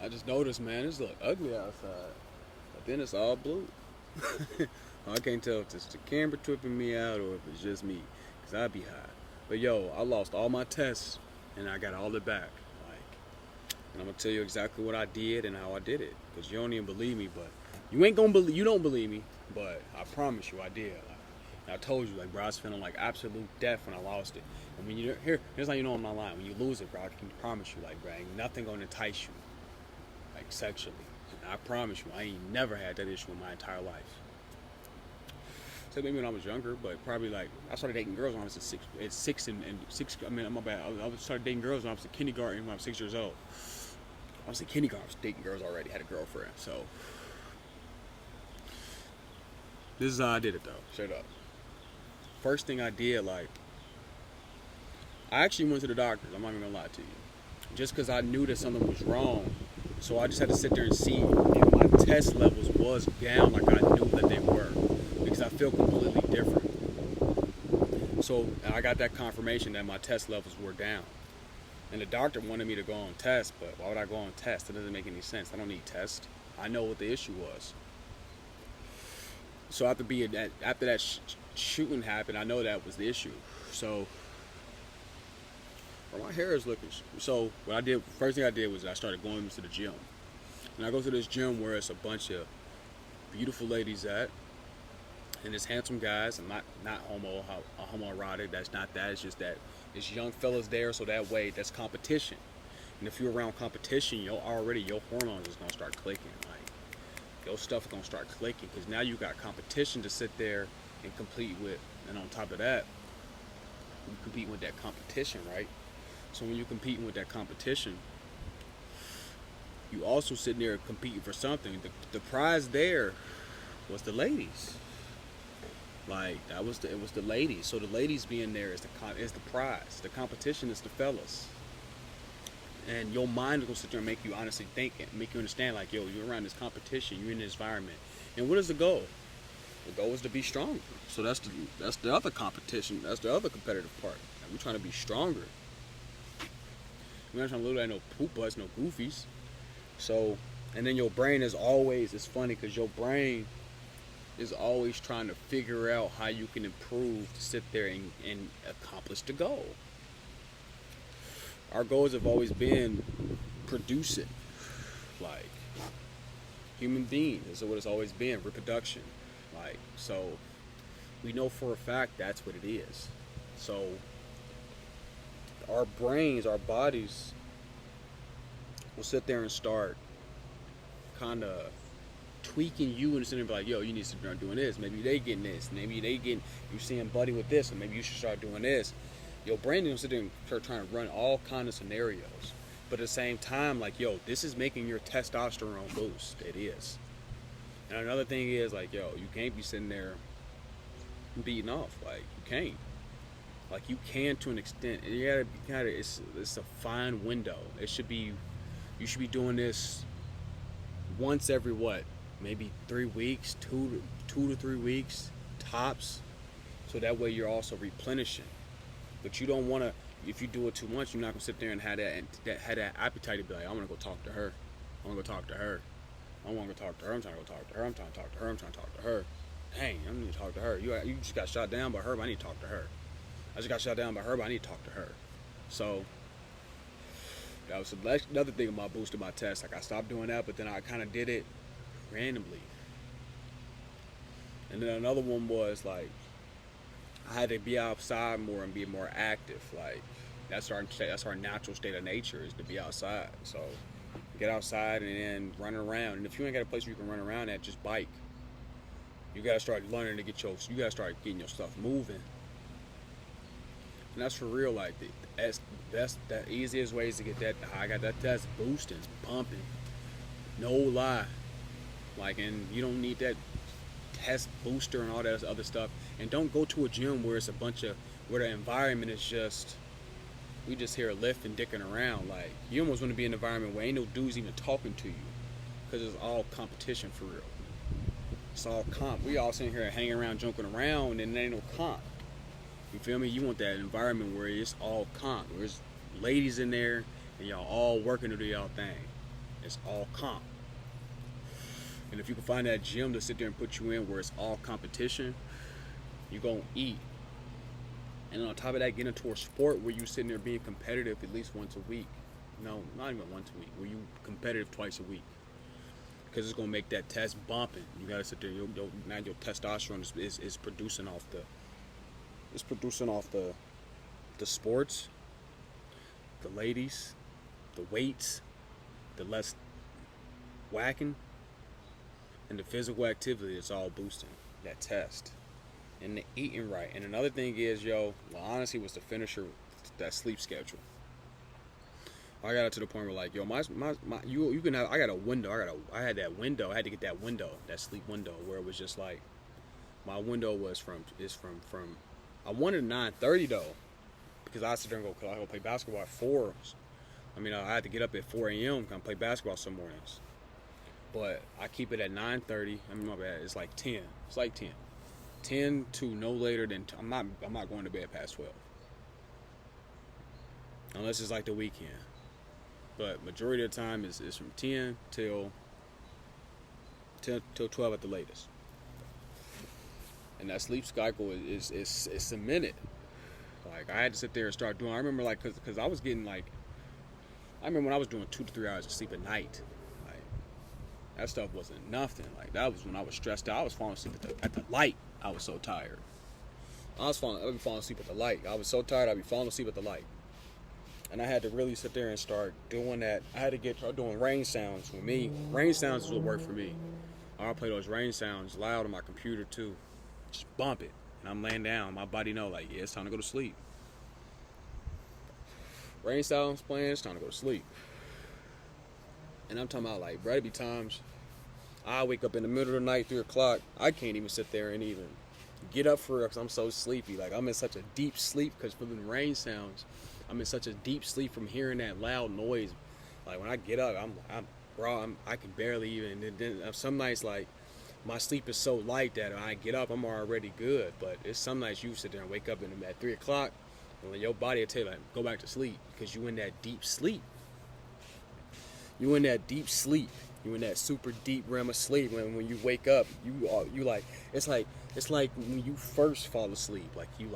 I just noticed, man, it's look ugly outside. But then it's all blue. I can't tell if it's the camera tripping me out or if it's just me, cause I'd be high. But yo, I lost all my tests and I got all it back. And I'm gonna tell you exactly what I did and how I did it, cause you don't even believe me. But you ain't gonna believe. You don't believe me, but I promise you, I did. I told you, like, bro, I was feeling like absolute death when I lost it. And when you here's how you know I'm not lying. When you lose it, bro, I can promise you, like, bro, ain't nothing gonna entice you, like, sexually. And I promise you, I ain't never had that issue in my entire life. So maybe when I was younger, but probably like I started dating girls when I was at six and six. I mean, my bad. I started dating girls when I was in kindergarten when I was 6 years old. I was in kindergarten. I was dating girls already. Had a girlfriend. So this is how I did it though. Straight up. First thing I did, like, I actually went to the doctors. I'm not even gonna lie to you, just because I knew that something was wrong. So I just had to sit there and see if my test levels was down like I knew that they were, because I feel completely different. So I got that confirmation that my test levels were down. And the doctor wanted me to go on test, but why would I go on test? That doesn't make any sense. I don't need test. I know what the issue was. So after that shooting happened, I know that was the issue. So my hair is looking. So what I did, first thing I did was I started going to the gym. And I go to this gym where it's a bunch of beautiful ladies at, and it's handsome guys. I'm not homoerotic. That's not that. It's just that it's young fellas there, so that way that's competition. And if you're around competition, your hormones is gonna start clicking. Like, your stuff is gonna start clicking, because now you got competition to sit there and compete with. And on top of that, you compete with that competition, right? So when you're competing with that competition, you also sitting there competing for something. The prize there was the ladies. Like, it was the ladies. So the ladies being there is the prize. The competition is the fellas. And your mind is gonna sit there and make you honestly think and make you understand, like, yo, you're around this competition, you're in this environment. And what is the goal? The goal is to be stronger. So that's the other competition. That's the other competitive part. Like, we're trying to be stronger. We're not trying to look at no poop butts, no goofies. So, and then your brain is always, it's funny because your brain is always trying to figure out how you can improve to sit there and accomplish the goal. Our goals have always been producing, like, human beings. That's what it's always been, reproduction. Like, so we know for a fact that's what it is. So our brains, our bodies will sit there and start kind of tweaking you and sitting there like, yo, you need to start doing this. Maybe they getting this. Maybe you seeing buddy with this, and maybe you should start doing this. Your brain is gonna sit there and start trying to run all kind of scenarios. But at the same time, like, yo, this is making your testosterone boost. It is. And another thing is, like, yo, you can't be sitting there beating off. Like, you can't. Like, you can to an extent. And you gotta it's a fine window. You should be doing this once every maybe 3 weeks, 2 to 3 weeks tops. So that way you're also replenishing. But you don't want to, if you do it too much, you're not gonna sit there and have that appetite to be like, I want to go talk to her. I want to go talk to her. I want to go talk to her. I'm trying to go talk to her. I'm trying to talk to her. I'm trying to talk to her. Dang, I need to talk to her. You just got shot down by her, but I need to talk to her. I just got shot down by her, but I need to talk to her. So that was another thing about boosting my test. Like, I stopped doing that, but then I kind of did it randomly. And then another one was, like, I had to be outside more and be more active. Like, that's our natural state of nature, is to be outside. So get outside and then run around. And if you ain't got a place where you can run around at, just bike. You gotta start learning to you gotta start getting your stuff moving. And that's for real. Like, that's the easiest ways to get that. I got that test boosting, pumping. No lie. Like, and you don't need that test booster and all that other stuff. And don't go to a gym where it's where the environment is just, we just here lifting, dicking around. Like, you almost want to be in an environment where ain't no dudes even talking to you, because it's all competition for real. It's all comp. We all sitting here hanging around, joking around, and there ain't no comp. You feel me? You want that environment where it's all comp, where there's ladies in there and y'all all working to do y'all thing. It's all comp. And if you can find that gym to sit there and put you in where it's all competition, you're going to eat. And on top of that, get into a sport where you sitting there being competitive at least once a week. No, not even once a week. Where you competitive twice a week. Because it's going to make that test bumping. You got to sit there. Now your testosterone is producing off the... It's producing off the sports, the ladies, the weights, the less whacking, and the physical activity. It's all boosting that test. And the eating right. And another thing is, well, honestly, was the finisher, that sleep schedule. I got it to the point where, like, yo, you can have, I got a window, I had that window, I had to get that window, that sleep window, where it was just like, my window was from, I wanted 9:30 though, because I sit there and go play basketball at 4. I mean, I had to get up at 4 a.m. and play basketball some mornings. But I keep it at 9:30. I mean, my bad, it's like 10. It's like 10. 10 to no later than, I'm not going to bed past 12. Unless it's like the weekend. But majority of the time is from 10 till 12 at the latest. And that sleep cycle is cemented. Like, I had to sit there and start doing, I remember, like, because I was getting, like, I remember when I was doing 2 to 3 hours of sleep at night. Like, that stuff wasn't nothing. Like, that was when I was stressed out. I was falling asleep at the light. I was so tired. I would be falling asleep at the light. I was so tired, I'd be falling asleep at the light. And I had to really sit there and start doing that. I had to start doing rain sounds for me. Rain sounds is what worked for me. I'll play those rain sounds loud on my computer too. Just bump it. And I'm laying down. My body know, like, yeah, it's time to go to sleep. Rain sounds playing, it's time to go to sleep. And I'm talking about, like, bro, there be times I wake up in the middle of the night, 3 o'clock. I can't even sit there and even get up for real because I'm so sleepy. Like, I'm in such a deep sleep because from the rain sounds. I'm in such a deep sleep from hearing that loud noise. Like, when I get up, I can barely even. And then some nights, like, my sleep is so light that when I get up, I'm already good. But it's some nights you sit there and wake up at 3 o'clock, and your body will tell you, like, go back to sleep because you in that deep sleep. You in that deep sleep. You in that super deep realm of sleep. When you wake up, you like it's like when you first fall asleep. Like, you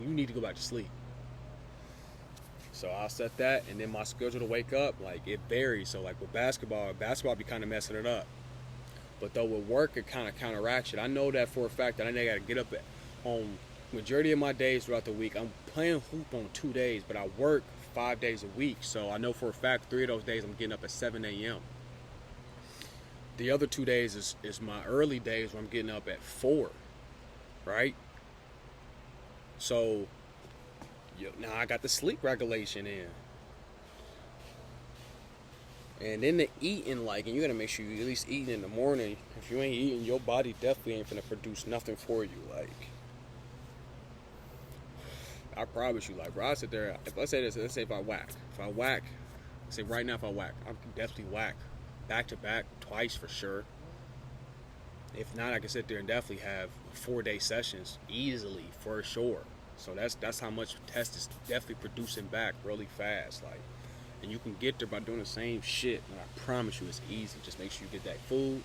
need to go back to sleep. So I'll set that, and then my schedule to wake up, like, it varies. So, like, with basketball be kind of messing it up. But though with work, it kind of counteracts it. I know that for a fact that I got to get up on majority of my days throughout the week. I'm playing hoop on 2 days, but I work 5 days a week. So I know for a fact 3 of those days I'm getting up at 7 a.m. The other 2 days is my early days where I'm getting up at 4, right? So now I got the sleep regulation in. And then the eating, like, and you gotta make sure you at least eating in the morning. If you ain't eating, your body definitely ain't finna produce nothing for you. Like, I promise you, like, bro, I sit there, let's say if I whack, say right now if I whack, I can definitely whack back to back twice for sure. If not, I can sit there and definitely have 4-day sessions easily for sure. So that's how much test is definitely producing back really fast. Like, and you can get there by doing the same shit. And I promise you, it's easy. Just make sure you get that food,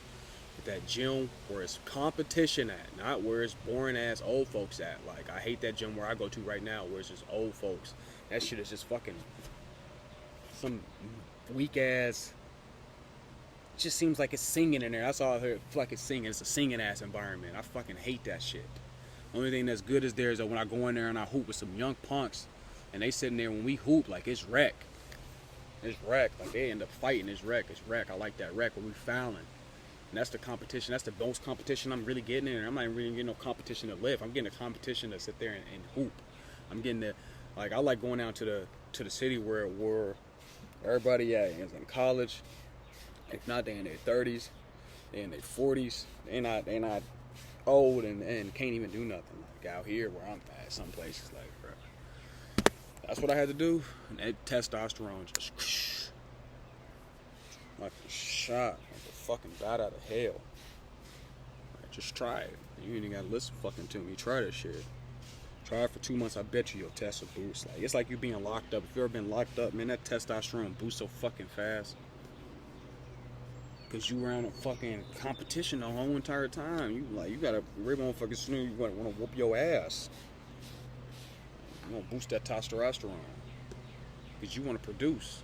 get that gym where it's competition at, not where it's boring ass old folks at. Like, I hate that gym where I go to right now, where it's just old folks. That shit is just fucking some weak ass. It just seems like it's singing in there. That's all I heard. I feel like it's singing. It's a singing ass environment. I fucking hate that shit. Only thing that's good is there is that when I go in there and I hoop with some young punks, and they sitting there when we hoop, like, it's wreck. It's wreck. Like, they end up fighting. It's wreck. It's wreck. I like that wreck where we fouling. And that's the competition. That's the most competition I'm really getting in. And I'm not even really getting no competition to live. I'm getting a competition to sit there and hoop. I'm getting the, like, I like going down to the city where everybody is in college. If not, they're in their 30s. They're in their 40s. They're not old and can't even do nothing. Like, out here where I'm at, some places, like, bro. That's what I had to do. And that testosterone just like a shot, like a fucking bat out of hell. Like, just try it. You ain't even gotta listen fucking to me. Try this shit. Try it for 2 months. I bet you your test will boost. Like, it's like you being locked up. If you ever been locked up, man, that testosterone boosts so fucking fast. Cause you were on a fucking competition the whole entire time. You got a real motherfucking soon. You want to whoop your ass. You want to boost that testosterone. Cause you want to produce.